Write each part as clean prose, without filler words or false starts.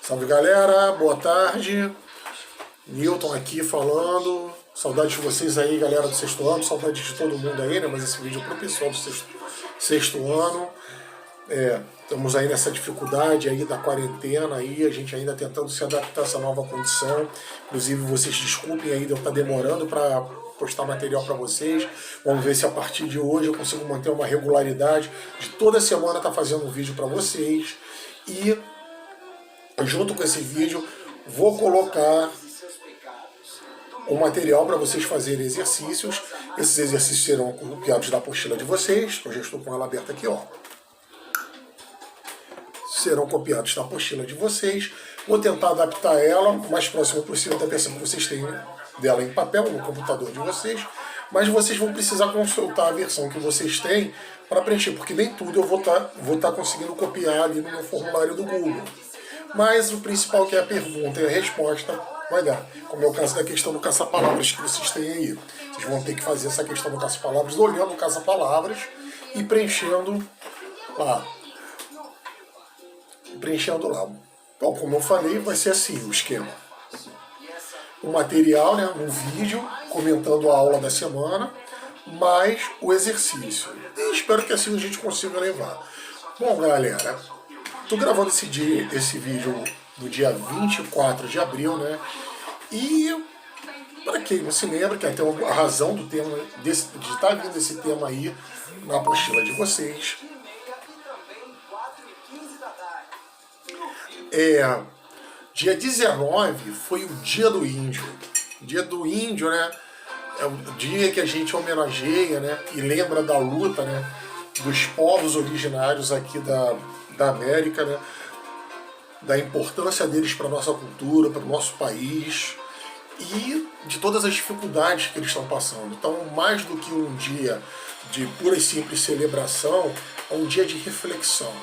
Salve galera, boa tarde. Newton aqui falando. Saudade de vocês aí, galera do sexto ano. Saudade de todo mundo aí, né? Mas esse vídeo é pro pessoal do sexto ano. Estamos aí nessa dificuldade aí da quarentena aí, a gente ainda tentando se adaptar a essa nova condição. Inclusive vocês desculpem aí de eu estar demorando para postar material para vocês. Vamos ver se a partir de hoje eu consigo manter uma regularidade de toda semana estar fazendo um vídeo para vocês. E junto com esse vídeo vou colocar um material para vocês fazerem exercícios. Esses exercícios serão copiados da apostila de vocês. Eu já estou com ela aberta aqui, ó. Serão copiados da apostila de vocês. Vou tentar adaptar ela o mais próximo possível da versão que vocês têm dela em papel, no computador de vocês. Mas vocês vão precisar consultar a versão que vocês têm para preencher, porque nem tudo eu vou tá conseguindo copiar ali no meu formulário do Google. Mas o principal, que é a pergunta e a resposta, vai dar. Como é o caso da questão do caça-palavras que vocês têm aí. Vocês vão ter que fazer essa questão do caça-palavras olhando o caça-palavras e preenchendo lá. Bom, como eu falei, vai ser assim o esquema. O material, né, um vídeo comentando a aula da semana, mais o exercício. E espero que assim a gente consiga levar. Bom, galera, tô gravando esse vídeo no dia 24 de abril, né? E para quem não se lembra, que até a razão do tema de estar vindo esse tema aí na apostila de vocês, dia 19 foi o Dia do Índio. Dia do Índio, né? É o dia que a gente homenageia, né? E lembra da luta, né? Dos povos originários aqui da América, né? Da importância deles para a nossa cultura, para o nosso país e de todas as dificuldades que eles estão passando. Então, mais do que um dia de pura e simples celebração, é um dia de reflexão.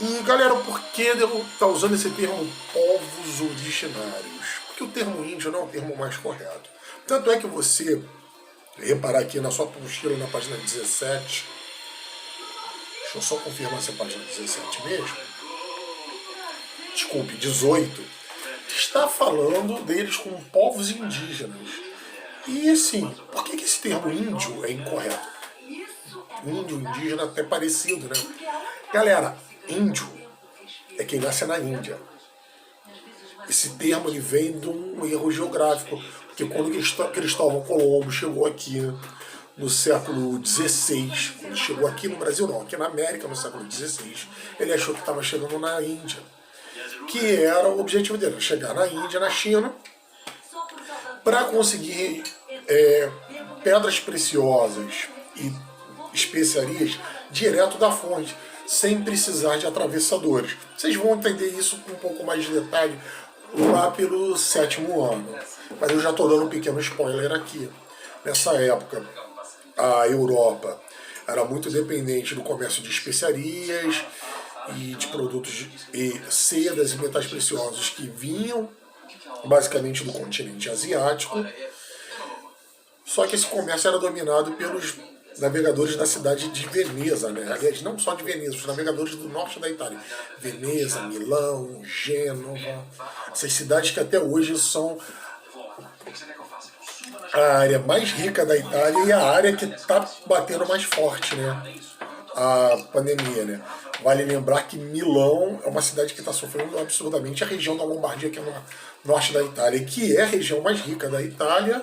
E galera, por que eu estar usando esse termo povos originários? Porque o termo índio não é o termo mais correto. Tanto é que você reparar aqui na sua apostila, na página 17, deixa eu só confirmar se é a página 17 mesmo, desculpe, 18, está falando deles como povos indígenas. E assim, por que esse termo índio é incorreto? Índio, indígena, até parecido, né? Galera, índio é quem nasce na Índia. Esse termo ele vem de um erro geográfico, porque quando Cristóvão Colombo chegou aqui no século XVI, quando chegou aqui no Brasil não, aqui na América no século XVI, ele achou que estava chegando na Índia, que era o objetivo dele, chegar na Índia, na China, para conseguir pedras preciosas e especiarias direto da fonte, sem precisar de atravessadores. Vocês vão entender isso com um pouco mais de detalhe lá pelo 7º ano. Mas eu já estou dando um pequeno spoiler aqui. Nessa época, a Europa era muito dependente do comércio de especiarias e de produtos e sedas e metais preciosos que vinham basicamente do continente asiático. Só que esse comércio era dominado pelos navegadores da cidade de Veneza, né? Aliás, não só de Veneza, os navegadores do norte da Itália. Veneza, Milão, Gênova, essas cidades que até hoje são a área mais rica da Itália e a área que está batendo mais forte, né? A pandemia, né? Vale lembrar que Milão é uma cidade que está sofrendo absurdamente. A região da Lombardia, que é no norte da Itália, que é a região mais rica da Itália,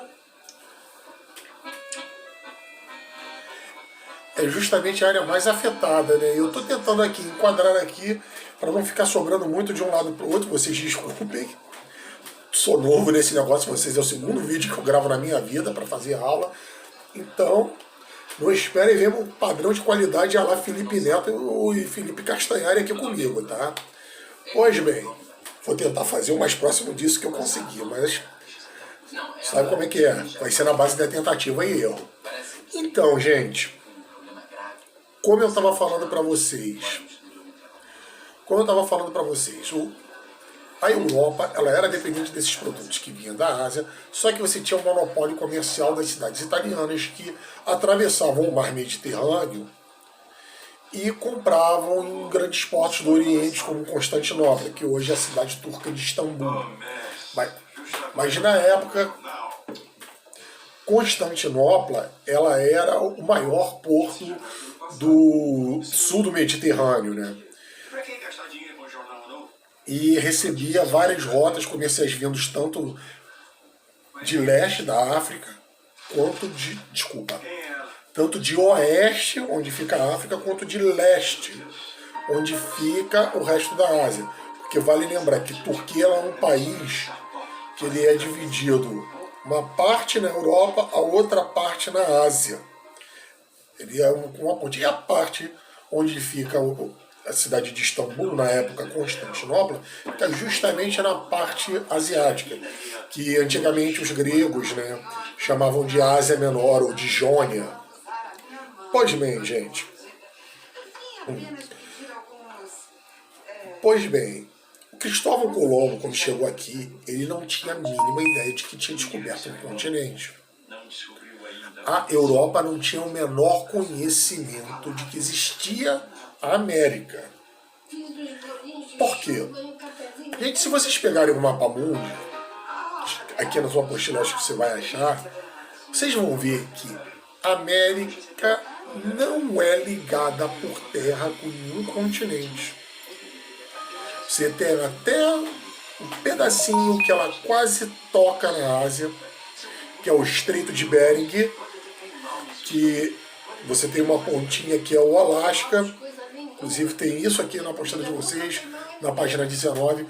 é justamente a área mais afetada, né? Eu estou tentando aqui enquadrar aqui para não ficar sobrando muito de um lado para o outro. Vocês desculpem, sou novo nesse negócio, vocês é o segundo vídeo que eu gravo na minha vida para fazer aula, então não esperem ver um padrão de qualidade a lá Felipe Neto e Felipe Castanhari aqui comigo, tá? Pois bem, vou tentar fazer o mais próximo disso que eu conseguir, mas sabe como é que é? Vai ser na base da tentativa e erro. Então, gente, como eu estava falando para vocês, a Europa ela era dependente desses produtos que vinham da Ásia, só que você tinha um monopólio comercial das cidades italianas que atravessavam o mar Mediterrâneo e compravam em grandes portos do Oriente, como Constantinopla, que hoje é a cidade turca de Istambul. Mas na época, Constantinopla ela era o maior porto do sul do Mediterrâneo, né? E recebia várias rotas comerciais vindos tanto de leste da África quanto tanto de oeste, onde fica a África, quanto de leste, onde fica o resto da Ásia. Porque vale lembrar que Turquia é um país que ele é dividido uma parte na Europa, a outra parte na Ásia. Ele é uma ponte. E a parte onde fica a cidade de Istambul, na época Constantinopla, está justamente na parte asiática, que antigamente os gregos, né, chamavam de Ásia Menor ou de Jônia. Pois bem, gente. Pois bem, o Cristóvão Colombo, quando chegou aqui, ele não tinha a mínima ideia de que tinha descoberto um continente. A Europa não tinha o menor conhecimento de que existia a América. Por quê? Gente, se vocês pegarem o mapa mundi, aqui na sua apostila acho que você vai achar, vocês vão ver que a América não é ligada por terra com nenhum continente. Você tem até um pedacinho que ela quase toca na Ásia, que é o Estreito de Bering, que você tem uma pontinha que é o Alasca, inclusive tem isso aqui na apostila de vocês, na página 19,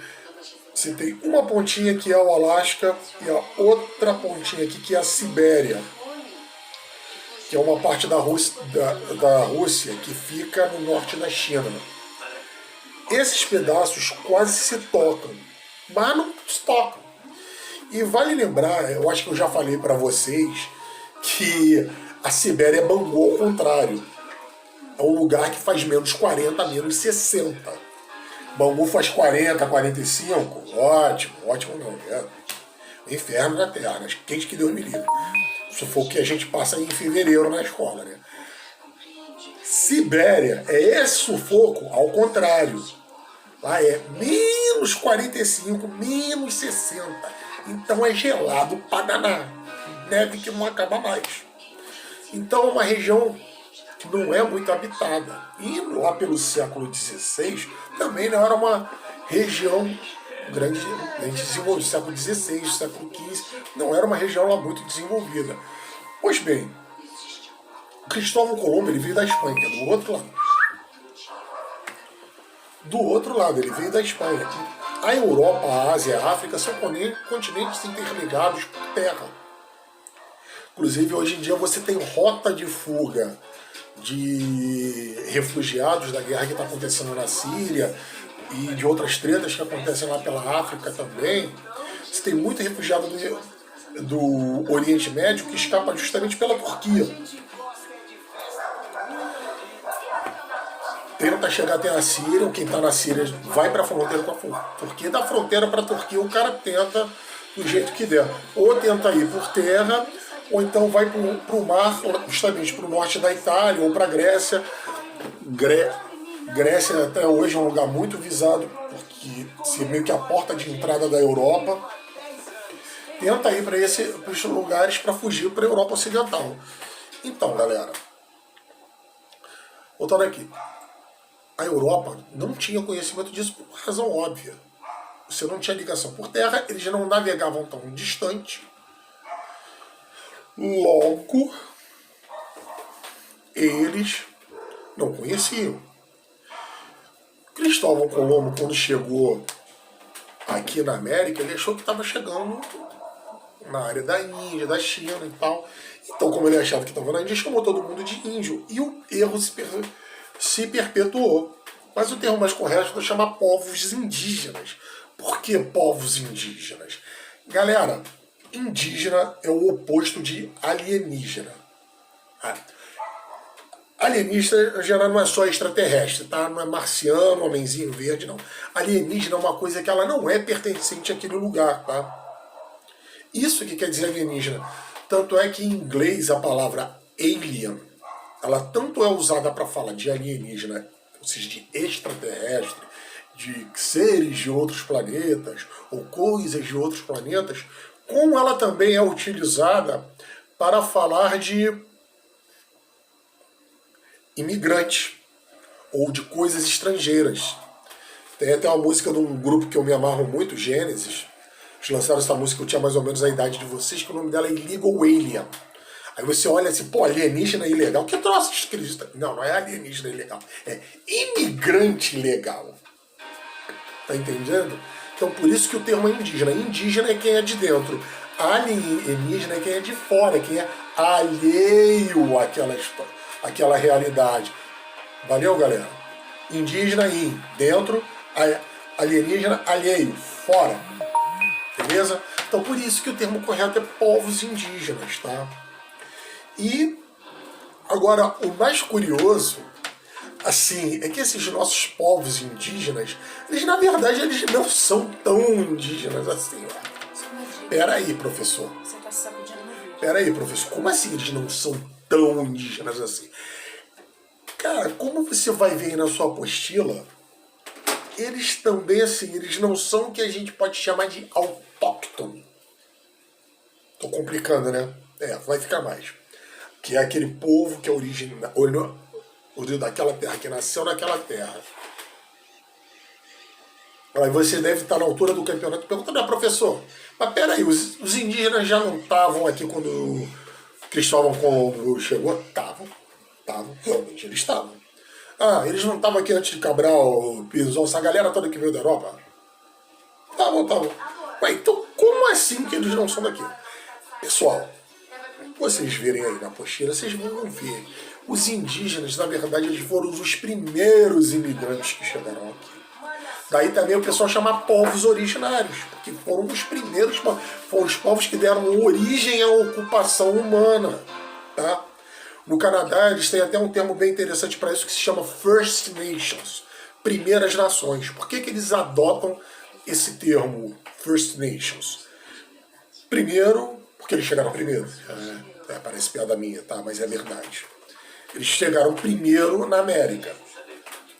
você tem uma pontinha que é o Alasca e a outra pontinha aqui que é a Sibéria, que é uma parte da Rússia que fica no norte da China. Esses pedaços quase se tocam, mas não se tocam. E vale lembrar, eu acho que eu já falei para vocês, que a Sibéria é Bangu ao contrário. É um lugar que faz menos 40, menos 60. Bangu faz 40, 45, ótimo, ótimo não. É o inferno da Terra, né? Quente que Deus me livre. Isso foi o que a gente passa em fevereiro na escola, né? Sibéria é esse sufoco ao contrário. Lá é menos 45, menos 60. Então é gelado pra danar. Neve que não acaba mais. Então é uma região que não é muito habitada. E lá pelo século XVI também não era uma região grande desenvolvida. Século XVI, século XV, não era uma região lá muito desenvolvida. Pois bem, Cristóvão Colombo ele veio da Espanha, que é do outro lado. Do outro lado, ele veio da Espanha. A Europa, a Ásia e a África são continentes interligados por terra. Inclusive, hoje em dia você tem rota de fuga de refugiados da guerra que está acontecendo na Síria e de outras tretas que acontecem lá pela África também. Você tem muito refugiado do Oriente Médio que escapa justamente pela Turquia. Tenta chegar até a Síria, ou quem está na Síria vai para a fronteira com a Turquia. Da fronteira para a Turquia o cara tenta do jeito que der. Ou tenta ir por terra, ou então vai para o mar, justamente para o norte da Itália, ou para a Grécia. Grécia até hoje é um lugar muito visado, porque se meio que a porta de entrada da Europa. Tenta ir para esses lugares para fugir para a Europa Ocidental. Então, galera, voltando aqui. A Europa não tinha conhecimento disso por uma razão óbvia. Você não tinha ligação por terra, eles não navegavam tão distante. Logo, eles não conheciam. Cristóvão Colombo, quando chegou aqui na América, ele achou que estava chegando na área da Índia, da China e tal. Então, como ele achava que estava na Índia, chamou todo mundo de índio. E o erro se perpetuou. Mas o termo mais correto é chamar povos indígenas. Por que povos indígenas? Galera, indígena é o oposto de alienígena. Alienígena já não é só extraterrestre, tá? Não é marciano, homenzinho verde, não. Alienígena é uma coisa que ela não é pertencente àquele lugar, tá? Isso que quer dizer alienígena. Tanto é que em inglês a palavra alien ela tanto é usada para falar de alienígena, ou seja, de extraterrestre, de seres de outros planetas, ou coisas de outros planetas, como ela também é utilizada para falar de imigrantes, ou de coisas estrangeiras. Tem até uma música de um grupo que eu me amarro muito, Gênesis. Eles lançaram essa música, eu tinha mais ou menos a idade de vocês, que o nome dela é Illegal Alien. Aí você olha assim, pô, alienígena ilegal. Que troço que acredita? Não, não é alienígena ilegal. É imigrante ilegal. Tá entendendo? Então por isso que o termo é indígena. Indígena é quem é de dentro. Alienígena é quem é de fora, quem é alheio àquela realidade. Valeu, galera? Indígena in, dentro, alienígena, alheio, fora. Beleza? Então por isso que o termo correto é povos indígenas, tá? E agora o mais curioso, assim, é que esses nossos povos indígenas, eles na verdade eles não são tão indígenas assim, ó. Pera aí, professor. Você tá se sacudindo no vídeo. Pera aí, professor. Como assim eles não são tão indígenas assim? Cara, como você vai ver aí na sua apostila, eles também, assim, eles não são o que a gente pode chamar de autóctone. Tô complicando, né? Vai ficar mais. Que é aquele povo que é origem daquela terra, que nasceu naquela terra. Aí você deve estar na altura do campeonato perguntando, professor, mas peraí, os indígenas já não estavam aqui quando Cristóvão Colombo chegou? Estavam, realmente eles estavam. Ah, eles não estavam aqui antes de Cabral, Pisou, essa galera toda que veio da Europa? Estavam. Mas então, como assim que eles não são daqui? Pessoal, vocês verem aí na apostila, vocês vão ver. Os indígenas, na verdade, eles foram os primeiros imigrantes que chegaram aqui. Daí também o pessoal chama povos originários, porque foram os primeiros, foram os povos que deram origem à ocupação humana, tá? No Canadá, eles têm até um termo bem interessante para isso, que se chama First Nations, Primeiras Nações. Por que eles adotam esse termo First Nations? Primeiro, porque eles chegaram primeiro. Parece piada minha, tá? Mas é verdade. Eles chegaram primeiro na América.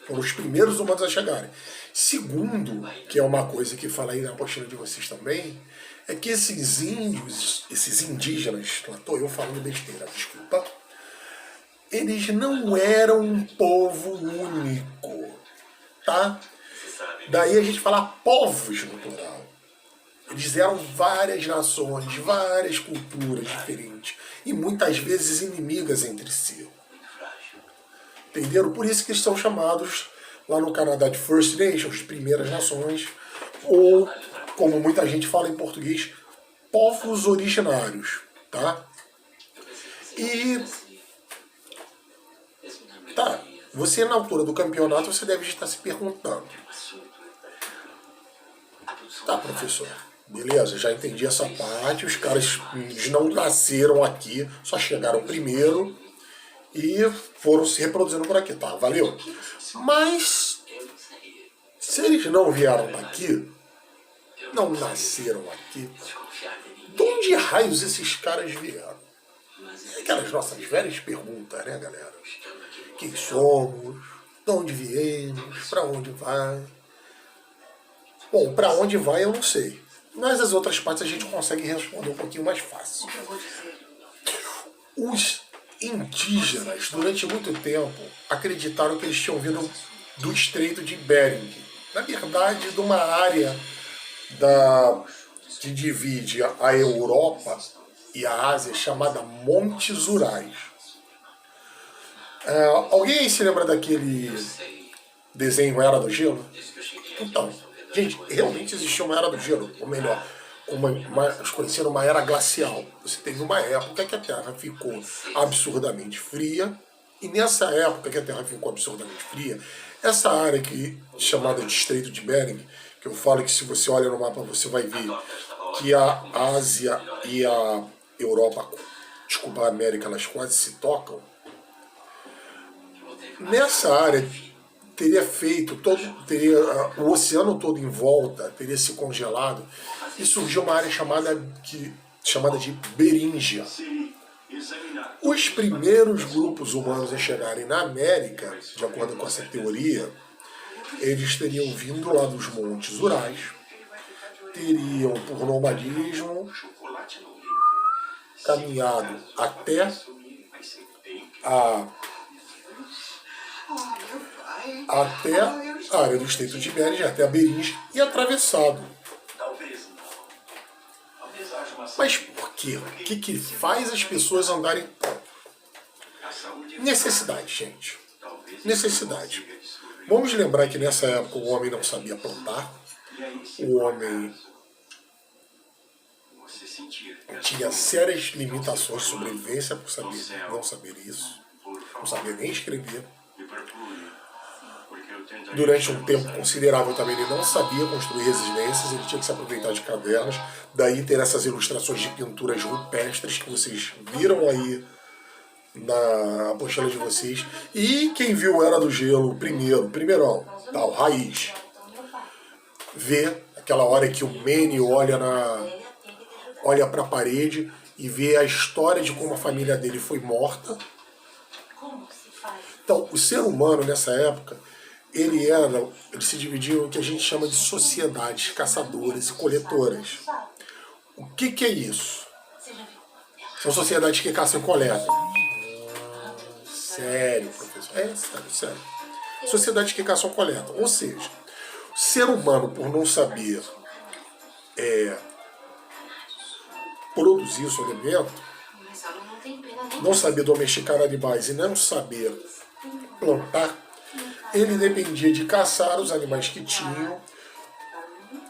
Foram os primeiros humanos a chegarem. Segundo, que é uma coisa que fala aí na apostila de vocês também, é que esses índios, esses indígenas, lá estou eu falando besteira, desculpa, eles não eram um povo único, tá? Daí a gente fala povos no plural. Eles eram várias nações, várias culturas diferentes e muitas vezes inimigas entre si. Entenderam? Por isso que eles são chamados lá no Canadá de First Nations, Primeiras Nações, ou, como muita gente fala em português, povos originários, tá? E tá, você na altura do campeonato você deve estar se perguntando, tá, professor, beleza, já entendi essa parte, os caras não nasceram aqui, só chegaram primeiro e foram se reproduzindo por aqui, tá, valeu? Mas se eles não vieram daqui, não nasceram aqui, de onde raios esses caras vieram? É aquelas nossas velhas perguntas, né, galera? Quem somos? De onde viemos? Para onde vai? Bom, para onde vai eu não sei. Mas as outras partes a gente consegue responder um pouquinho mais fácil. Os indígenas, durante muito tempo, acreditaram que eles tinham vindo do Estreito de Bering. Na verdade, de uma área que divide a Europa e a Ásia, chamada Montes Urais. Alguém se lembra daquele desenho Era do Gelo? Então, gente, realmente existiu uma Era do Gelo, ou melhor, conheceram uma Era Glacial. Você teve uma época que a Terra ficou absurdamente fria, e nessa época que a Terra ficou absurdamente fria, essa área aqui, chamada de Estreito de Bering, que eu falo que se você olha no mapa você vai ver que a Ásia e a Europa, desculpa, a América, elas quase se tocam. Nessa área teria o oceano todo em volta teria se congelado e surgiu uma área chamada de Beríngia. Os primeiros grupos humanos a chegarem na América, de acordo com essa teoria, eles teriam vindo lá dos Montes Urais, teriam, por nomadismo, caminhado até a área do Estreito de Bering, até a Beringe, e atravessado. Mas por quê? O que faz as pessoas andarem tanto? Necessidade, gente. Necessidade. Vamos lembrar que nessa época o homem não sabia plantar, o homem tinha sérias limitações de sobrevivência por não saber isso, não sabia nem escrever. Durante um tempo considerável também ele não sabia construir residências, ele tinha que se aproveitar de cavernas, daí ter essas ilustrações de pinturas rupestres que vocês viram aí na apostila de vocês. E quem viu Era do Gelo primeirão, tal, raiz, vê aquela hora que o Manny olha para a parede e vê a história de como a família dele foi morta. Então, o ser humano nessa época, ele se dividia em o que a gente chama de sociedades caçadoras e coletoras. O que é isso? São sociedades que caçam e coletam. Sério, professor? É, sério. Sociedades que caçam e coletam. Ou seja, o ser humano, por não saber produzir o seu alimento, não saber domesticar animais e não saber plantar, ele dependia de caçar os animais que tinham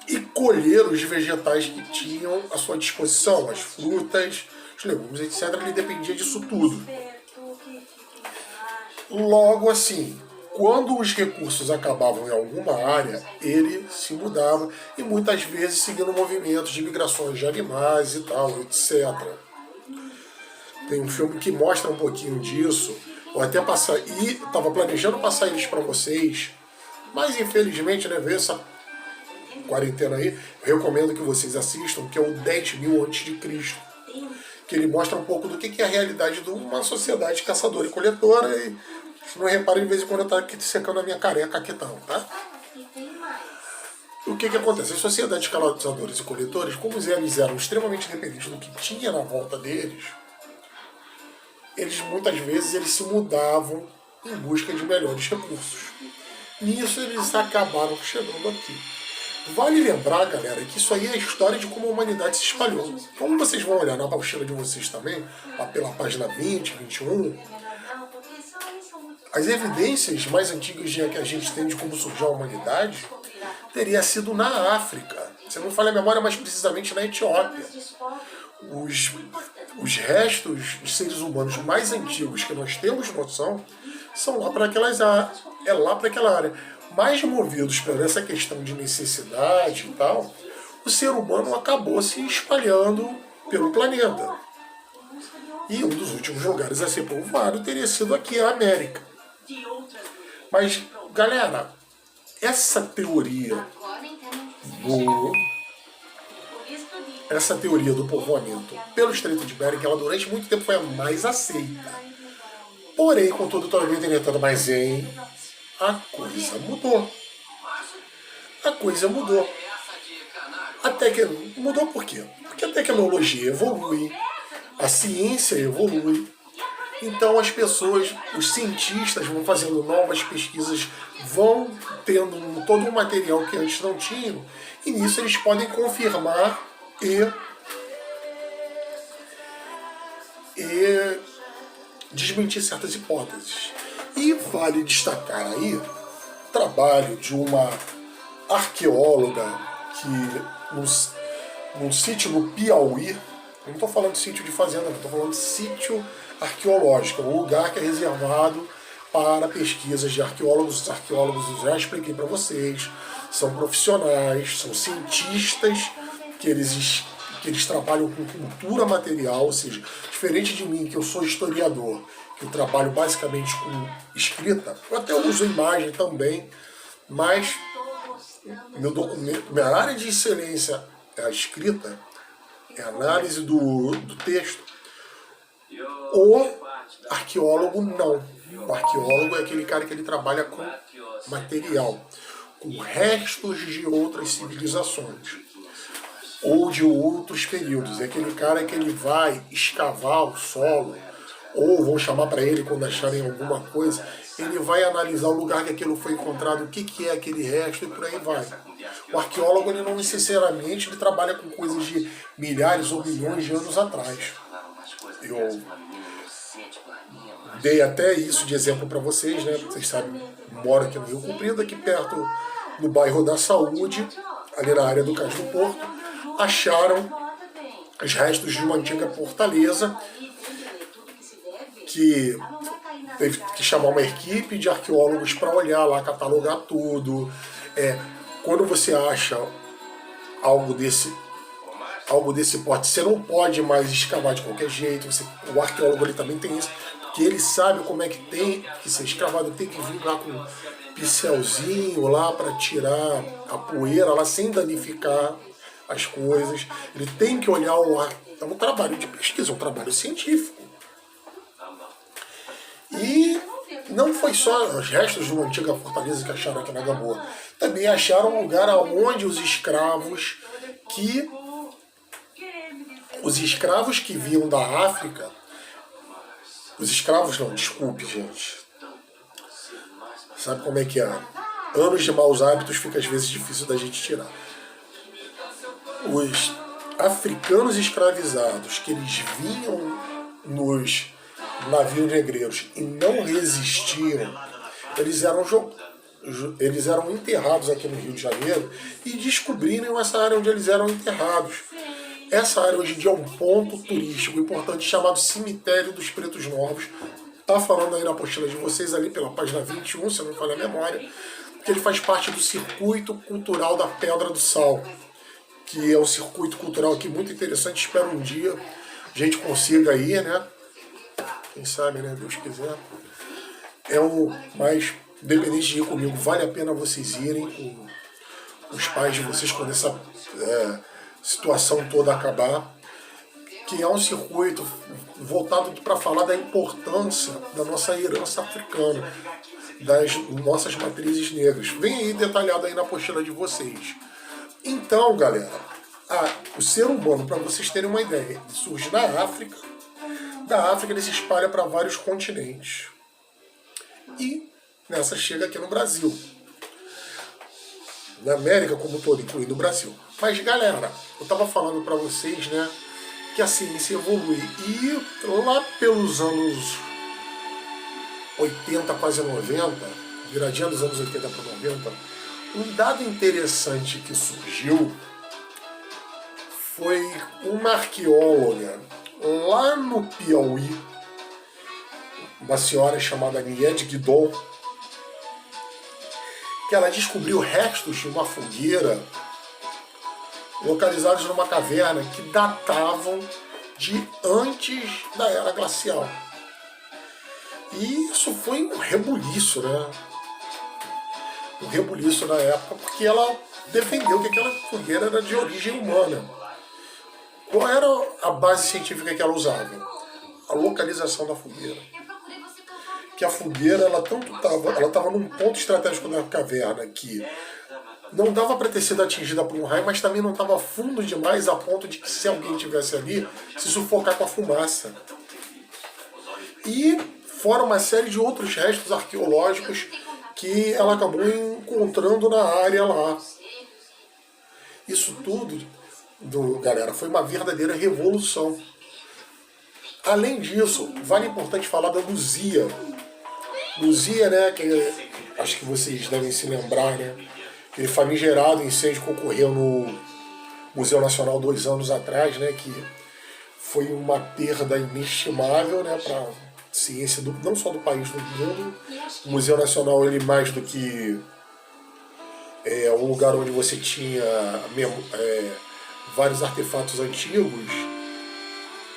e colher os vegetais que tinham à sua disposição, as frutas, os legumes, etc. Ele dependia disso tudo. Logo assim, quando os recursos acabavam em alguma área, ele se mudava e muitas vezes seguindo movimentos de migrações de animais e tal, etc. Tem um filme que mostra um pouquinho disso. Eu até estava planejando passar eles para vocês, mas infelizmente, né, veio essa quarentena aí. Eu recomendo que vocês assistam, que é o 10.000 a.C., que ele mostra um pouco do que é a realidade de uma sociedade caçadora e coletora. E se não reparem, de vez em quando eu estou aqui secando a minha careca aqui, tá? O que acontece? As sociedades caçadores e coletores, como eles eram extremamente dependentes do que tinha na volta deles, eles muitas vezes se mudavam em busca de melhores recursos. Nisso eles acabaram chegando aqui. Vale lembrar, galera, que isso aí é a história de como a humanidade se espalhou. Como vocês vão olhar na apostila de vocês também, lá pela página 20, 21, as evidências mais antigas que a gente tem de como surgiu a humanidade teria sido na África. Se não me falha a memória, mais precisamente na Etiópia. Os restos de seres humanos mais antigos que nós temos noção são lá para aquela área. Mais movidos por essa questão de necessidade e tal, o ser humano acabou se espalhando pelo planeta. E um dos últimos lugares a ser povoado teria sido aqui a América. Mas, galera, essa teoria do povoamento pelo Estreito de Bering, ela durante muito tempo foi a mais aceita. Porém, contudo, todavia entretanto, a coisa mudou. A coisa mudou. Mudou por quê? Porque a tecnologia evolui, a ciência evolui. Então as pessoas, os cientistas vão fazendo novas pesquisas, vão tendo todo um material que antes não tinham, e nisso eles podem confirmar e desmentir certas hipóteses. E vale destacar aí o trabalho de uma arqueóloga que num sítio no Piauí, eu não estou falando de sítio de fazenda, não, estou falando de sítio arqueológico, um lugar que é reservado para pesquisas de arqueólogos. Os arqueólogos, eu já expliquei para vocês, são profissionais, são cientistas que eles trabalham com cultura material, ou seja, diferente de mim, que eu sou historiador, que eu trabalho basicamente com escrita, eu até uso imagem também, mas minha área de excelência é a escrita, é a análise do texto. O Arqueólogo não. O arqueólogo é aquele cara que ele trabalha com material, com restos de outras civilizações ou de outros períodos. É aquele cara que ele vai escavar o solo, ou vão chamar para ele quando acharem alguma coisa, ele vai analisar o lugar que aquilo foi encontrado, o que é aquele resto e por aí vai. O arqueólogo, ele não necessariamente ele trabalha com coisas de milhares ou milhões de anos atrás. Eu dei até isso de exemplo para vocês, né? Vocês sabem, moro aqui no Rio Comprido, aqui perto do bairro da Saúde, ali na área do Cais do Porto, acharam os restos de uma antiga fortaleza que teve que chamar uma equipe de arqueólogos para olhar lá, catalogar tudo. Quando você acha algo desse porte, você não pode mais escavar de qualquer jeito. O arqueólogo ele também tem isso, porque ele sabe como é que tem que ser escavado, tem que vir lá com um pincelzinho lá para tirar a poeira lá sem danificar as coisas. Ele tem que olhar o ar. É um trabalho de pesquisa, um trabalho científico. E não foi só os restos de uma antiga fortaleza que acharam aqui na Gamboa. Também acharam um lugar onde os escravos que vinham da África, os escravos não, desculpe, gente. Sabe como é que é? Anos de maus hábitos fica às vezes difícil da gente tirar. Os africanos escravizados, que eles vinham nos navios negreiros e não resistiam, eles eram enterrados aqui no Rio de Janeiro e descobriram essa área onde eles eram enterrados. Essa área hoje em dia é um ponto turístico importante chamado Cemitério dos Pretos Novos. Tá falando aí na apostila de vocês ali pela página 21, se eu não me falha a memória, que ele faz parte do Circuito Cultural da Pedra do Sal, que é um circuito cultural aqui muito interessante. Espero um dia a gente consiga ir, né? Quem sabe, né? Deus quiser. Mas, independente de ir comigo, vale a pena vocês irem com os pais de vocês quando essa situação toda acabar. Que é um circuito voltado para falar da importância da nossa herança africana, das nossas matrizes negras. Vem aí detalhado aí na apostila de vocês. Então, galera, o ser humano, para vocês terem uma ideia, surge na África. Da África ele se espalha para vários continentes. E nessa chega aqui no Brasil. Na América como um todo, incluindo o Brasil. Mas, galera, eu estava falando para vocês, né, que a ciência evolui. E lá pelos anos 80, quase 90, viradinha dos anos 80 para 90, um dado interessante que surgiu foi uma arqueóloga lá no Piauí, uma senhora chamada Niede Guidon, que ela descobriu restos de uma fogueira localizados numa caverna que datavam de antes da Era Glacial. E isso foi um rebuliço, né? Um rebuliço na época, porque ela defendeu que aquela fogueira era de origem humana. Qual era a base científica que ela usava? A localização da fogueira. Que a fogueira, ela estava num ponto estratégico da caverna que não dava para ter sido atingida por um raio, mas também não estava fundo demais a ponto de que se alguém estivesse ali, se sufocar com a fumaça. E fora uma série de outros restos arqueológicos que ela acabou encontrando na área lá. Isso tudo, galera, foi uma verdadeira revolução. Além disso, vale importante falar da Luzia. Luzia, né, que acho que vocês devem se lembrar, né, aquele famigerado incêndio que ocorreu no Museu Nacional 2 anos atrás, né, que foi uma perda inestimável, né, para a ciência não só do país, do mundo. O Museu Nacional, ele mais do que um lugar onde você tinha vários artefatos antigos,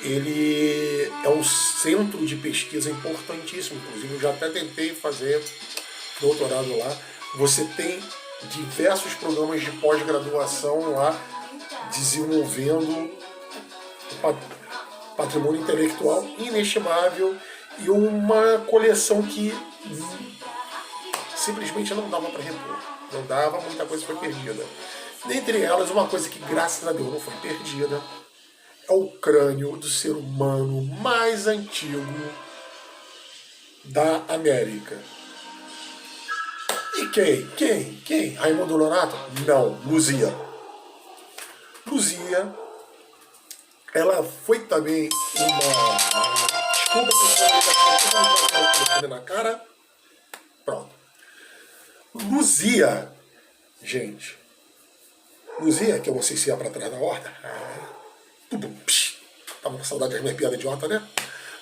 ele é um centro de pesquisa importantíssimo. Inclusive, eu já até tentei fazer doutorado lá. Você tem diversos programas de pós-graduação lá, desenvolvendo patrimônio intelectual inestimável e uma coleção que simplesmente não dava para repor. Não dava, muita coisa foi perdida. Dentre elas, uma coisa que graças a Deus não foi perdida é o crânio do ser humano mais antigo da América. E quem? Raimundo Nonato? Não, Luzia. Luzia, ela foi também uma... Desculpa, na cara. Pronto. Luzia, gente. Luzia, que eu não sei se é pra trás da horta. Tava com saudade das minhas piadas idiota, né?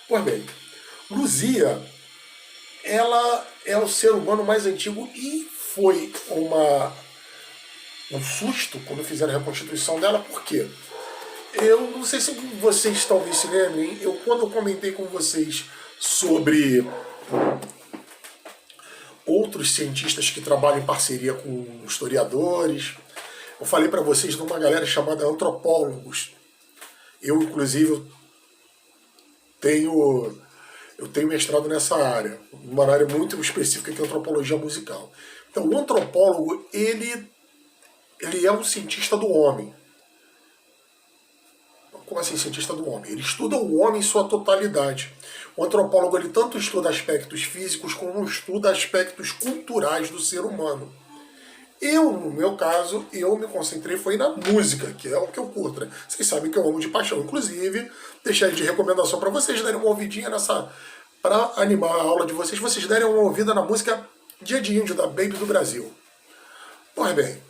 Pois bem, Luzia, ela é o ser humano mais antigo e foi um susto quando fizeram a reconstituição dela, por quê? Eu não sei se vocês talvez se lembrem, quando eu comentei com vocês sobre outros cientistas que trabalham em parceria com historiadores, eu falei para vocês de uma galera chamada antropólogos. Eu, inclusive, tenho mestrado nessa área, uma área muito específica que é a antropologia musical. Então, o antropólogo, ele é um cientista do homem. Como assim, cientista do homem? Ele estuda o homem em sua totalidade. O antropólogo, ele tanto estuda aspectos físicos como estuda aspectos culturais do ser humano. No meu caso, eu me concentrei foi na música, que é o que eu curto, né? Vocês sabem que eu amo de paixão. Inclusive, deixei de recomendação para vocês darem uma ouvidinha para animar a aula de vocês, vocês derem uma ouvida na música Dia de Índio, da Baby do Brasil. Pois bem,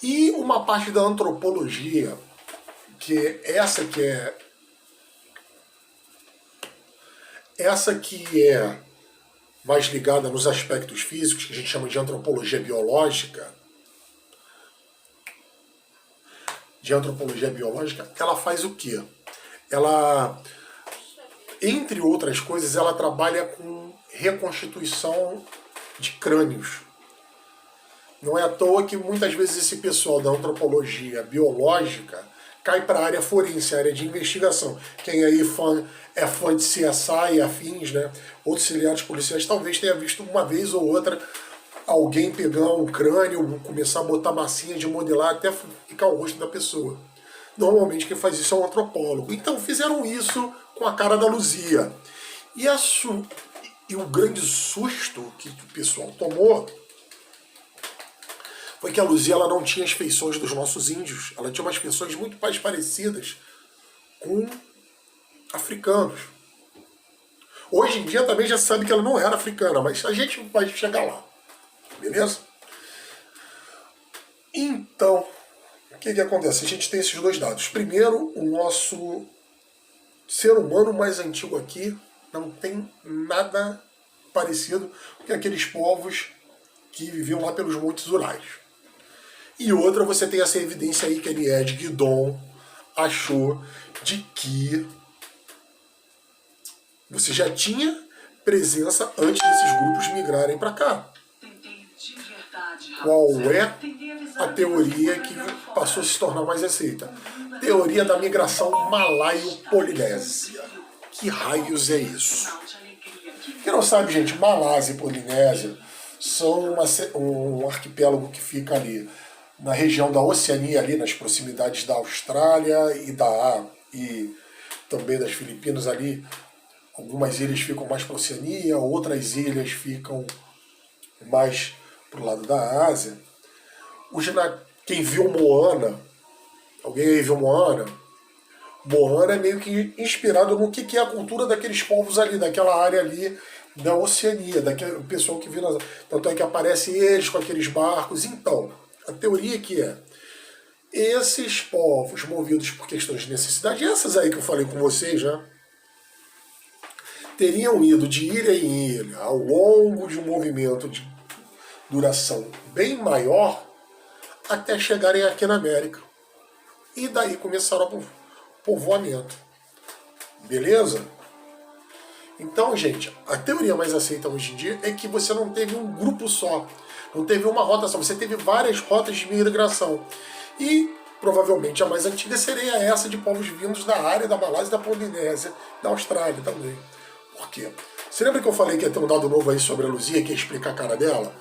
e uma parte da antropologia, que essa que é mais ligada nos aspectos físicos, que a gente chama de antropologia biológica, ela faz o quê? Ela, entre outras coisas, ela trabalha com reconstituição de crânios. Não é à toa que muitas vezes esse pessoal da antropologia biológica cai para a área forense, a área de investigação. Quem aí é fã de CSI e afins, né? Outros seriados policiais talvez tenha visto uma vez ou outra alguém pegar um crânio, começar a botar massinha de modelar até ficar o rosto da pessoa. Normalmente quem faz isso é um antropólogo. Então fizeram isso com a cara da Luzia. E o grande susto que o pessoal tomou foi que a Luzia ela não tinha as feições dos nossos índios. Ela tinha umas feições muito mais parecidas com africanos. Hoje em dia também já sabe que ela não era africana, mas a gente vai chegar lá. Beleza? Então, o que acontece? A gente tem esses dois dados. Primeiro, o nosso ser humano mais antigo aqui não tem nada parecido com aqueles povos que viviam lá pelos Montes Urais. E outra, você tem essa evidência aí que ele é de Guidon achou de que você já tinha presença antes desses grupos migrarem para cá. Qual é a teoria que passou a se tornar mais aceita? Teoria da migração malaio-polinésia. Que raios é isso? Quem não sabe, gente, Malásia e Polinésia são um arquipélago que fica ali na região da Oceania, ali nas proximidades da Austrália e também das Filipinas ali. Algumas ilhas ficam mais para a Oceania, outras ilhas ficam mais para o lado da Ásia. Quem viu Moana, alguém aí viu Moana? Moana é meio que inspirado no que é a cultura daqueles povos ali, daquela área ali da Oceania, daquele pessoal que viu. Tanto é que aparece eles com aqueles barcos. Então, a teoria que esses povos movidos por questões de necessidade, essas aí que eu falei com vocês já, teriam ido de ilha em ilha ao longo de um movimento de duração bem maior até chegarem aqui na América. E daí começaram o povoamento. Beleza? Então, gente, a teoria mais aceita hoje em dia é que você não teve um grupo só, não teve uma rota só, você teve várias rotas de migração. E Provavelmente a mais antiga seria essa de povos vindos da área da Malásia, da Polinésia, da Austrália também. Por quê? Você lembra que eu falei que ia ter um dado novo aí sobre a Luzia, que ia explicar a cara dela?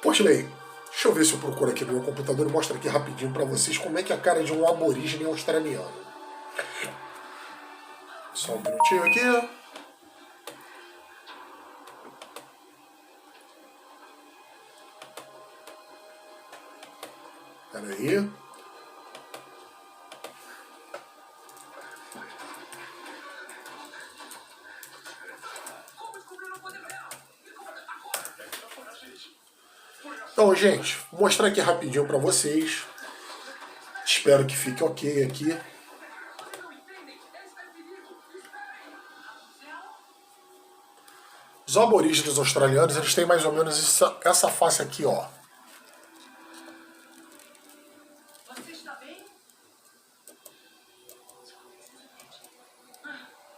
Posley, deixa eu ver se eu procuro aqui no meu computador e mostro aqui rapidinho para vocês como é que é a cara de um aborígene australiano. Só um minutinho aqui. Espera aí. Então, gente, vou mostrar aqui rapidinho para vocês. Espero que fique ok aqui. Os aborígenes australianos, eles têm mais ou menos essa face aqui, ó. Você está bem?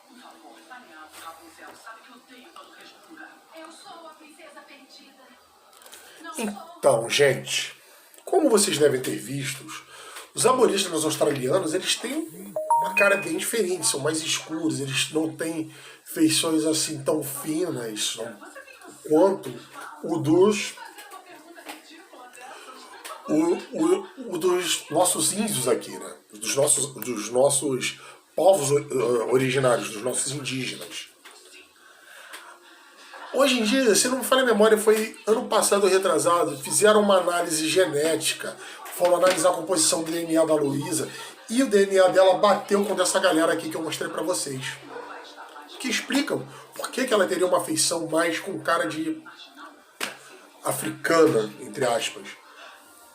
Por favor, fale alto, Rapunzel. Sabe que eu tenho todo o resmungar. Eu sou a princesa perdida. Então, gente, como vocês devem ter visto, os aborígenes australianos, eles têm uma cara bem diferente, são mais escuros, eles não têm feições assim tão finas quanto o dos dos nossos índios aqui, né? Dos nossos povos originários, dos nossos indígenas. Hoje em dia, se não me falha a memória, foi ano passado ou retrasado, fizeram uma análise genética, foram analisar a composição do DNA da Luísa, e o DNA dela bateu com dessa galera aqui que eu mostrei pra vocês. Que explicam por que ela teria uma feição mais com cara de africana, entre aspas.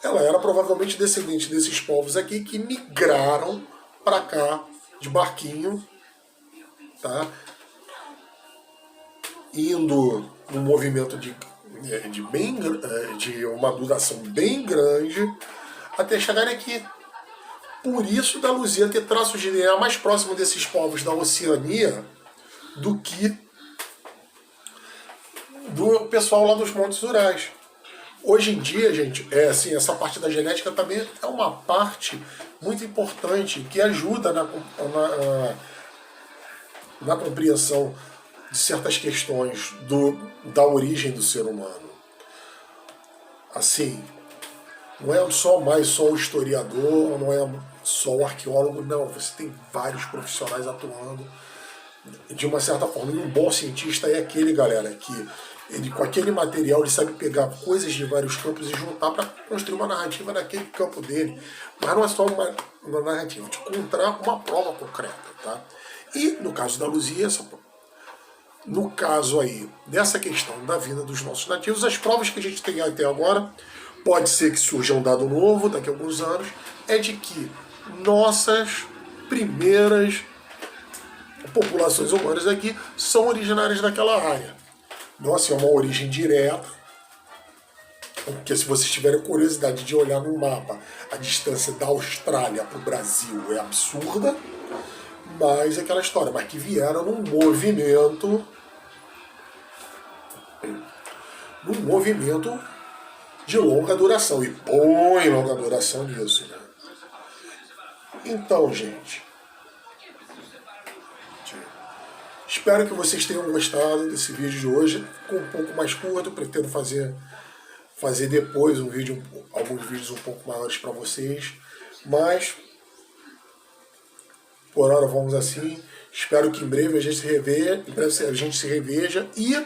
Ela era provavelmente descendente desses povos aqui que migraram pra cá de barquinho, tá? Indo num movimento de uma duração bem grande até chegarem aqui. Por isso da Luzia ter traços de DNA mais próximo desses povos da Oceania do que do pessoal lá dos Montes Urais. Hoje em dia, gente, assim, essa parte da genética também é uma parte muito importante que ajuda na compreensão de certas questões da origem do ser humano. Assim, não é só o historiador, não é só o arqueólogo, não. Você tem vários profissionais atuando. De uma certa forma, e um bom cientista é aquele, galera, que ele, com aquele material, ele sabe pegar coisas de vários campos e juntar para construir uma narrativa naquele campo dele. Mas não é só uma narrativa, de encontrar uma prova concreta, tá? E, no caso da Luzia, no caso aí dessa questão da vida dos nossos nativos, as provas que a gente tem até agora, pode ser que surja um dado novo daqui a alguns anos, é de que nossas primeiras populações humanas aqui são originárias daquela área. Não assim, é uma origem direta, porque se vocês tiverem curiosidade de olhar no mapa, a distância da Austrália para o Brasil é absurda, mas é aquela história, mas que vieram num movimento de longa duração, e põe longa duração nisso, né? Então, gente, espero que vocês tenham gostado desse vídeo de hoje. Ficou um pouco mais curto, pretendo fazer depois alguns vídeos um pouco maiores para vocês, mas por hora vamos assim. Espero que em breve a gente se reveja, e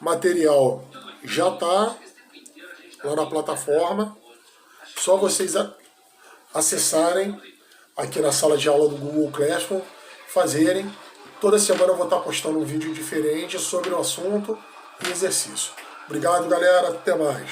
material já está lá na plataforma. Só vocês acessarem aqui na sala de aula do Google Classroom, fazerem. Toda semana eu vou estar postando um vídeo diferente sobre o assunto e exercício. Obrigado, galera. Até mais.